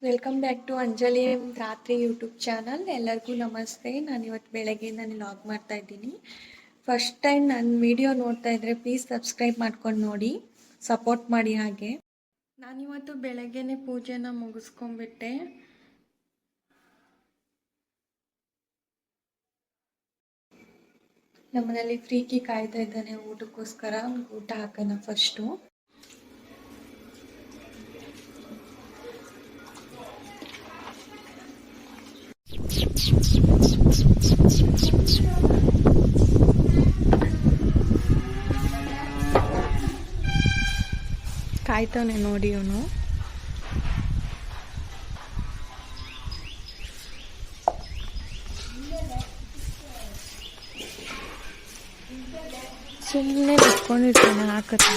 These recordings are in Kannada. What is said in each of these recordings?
ವೆಲ್ಕಮ್ ಬ್ಯಾಕ್ ಟು ಅಂಜಲಿ ರಾತ್ರಿ ಯೂಟ್ಯೂಬ್ ಚಾನಲ್. ಎಲ್ಲರಿಗೂ ನಮಸ್ತೆ. ನಾನು ಇವತ್ತು ಬೆಳಗ್ಗೆಯಿಂದ ಲಾಗ್ ಮಾಡ್ತಾ ಇದ್ದೀನಿ. ಫಸ್ಟ್ ಟೈಮ್ ನನ್ನ ವಿಡಿಯೋ ನೋಡ್ತಾ ಇದ್ದರೆ ಪ್ಲೀಸ್ ಸಬ್ಸ್ಕ್ರೈಬ್ ಮಾಡ್ಕೊಂಡು ನೋಡಿ, ಸಪೋರ್ಟ್ ಮಾಡಿ. ಹಾಗೆ ನಾನಿವತ್ತು ಬೆಳಗ್ಗೆನೇ ಪೂಜೆನ ಮುಗಿಸ್ಕೊಂಡ್ಬಿಟ್ಟೆ. ನಮ್ಮನೇಲಿ ಫ್ರೀಕಿ ಕಾಯ್ತಾ ಇದ್ದಾನೆ ಊಟಕ್ಕೋಸ್ಕರ. ಊಟ ಹಾಕೋಣ ಫಸ್ಟು. ಕಾಯ್ತಾನೆ ನೋಡಿ ಅವನು. ಸುಮ್ಮನೆ ಬಿಟ್ಕೊಂಡಿರ್ತಾನೆ ಹಾಕತ್ತ.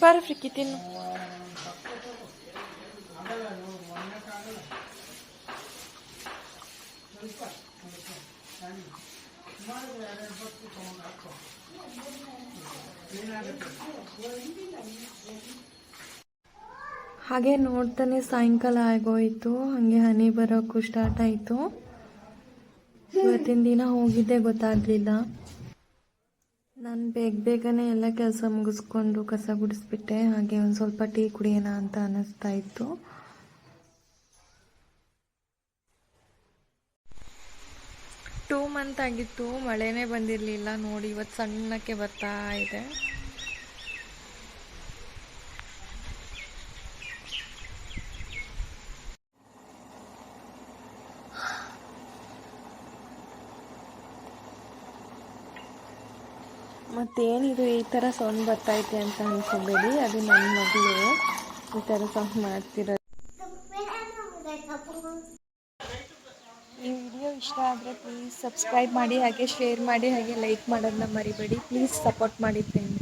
ಬಾರ ಫ್ರಿಕ್ಕಿ ತಿನ್ನು. ಹಾಗೆ ನೋಡ್ತಾನೆ ಸಾಯಂಕಾಲ ಆಗೋಯ್ತು. ಹಾಗೆ ಹನಿ ಬರೋಕ್ಕೂ ಸ್ಟಾರ್ಟ್ ಆಯಿತು. ಇವತ್ತಿನ ದಿನ ಹೋಗಿದ್ದೆ ಗೊತ್ತಾಗಲಿಲ್ಲ. ನಾನು ಬೇಗನೆ ಎಲ್ಲ ಕೆಲಸ ಮುಗಿಸ್ಕೊಂಡು ಕಸ ಗುಡಿಸ್ಬಿಟ್ಟೆ. ಹಾಗೆ ಒಂದು ಸ್ವಲ್ಪ ಟೀ ಕುಡಿಯೋಣ ಅಂತ ಅನ್ನಿಸ್ತಾ ಇತ್ತು. ಟೂ ಮಂತ್ ಆಗಿತ್ತು, ಮಳೆನೇ ಬಂದಿರಲಿಲ್ಲ. ನೋಡಿ ಇವತ್ತು ಸಣ್ಣಕ್ಕೆ ಬರ್ತಾ ಇದೆ. ಮತ್ತೇನಿದು ಈ ಥರ ಸೌಂಡ್ ಬರ್ತೈತೆ ಅಂತ ಅನ್ಕೋಬೇಡಿ, ಅದು ನನ್ನ ಮಗಳು ಈ ಥರ ಸೌಂಡ್ ಮಾಡ್ತಿರೋದು. ಈ ವಿಡಿಯೋ ಇಷ್ಟ ಆದರೆ ಪ್ಲೀಸ್ ಸಬ್ಸ್ಕ್ರೈಬ್ ಮಾಡಿ, ಹಾಗೆ ಶೇರ್ ಮಾಡಿ, ಹಾಗೆ ಲೈಕ್ ಮಾಡೋದನ್ನ ಮರಿಬೇಡಿ. ಪ್ಲೀಸ್ ಸಪೋರ್ಟ್ ಮಾಡಿ ಫ್ರೆಂಡ್ಸ್.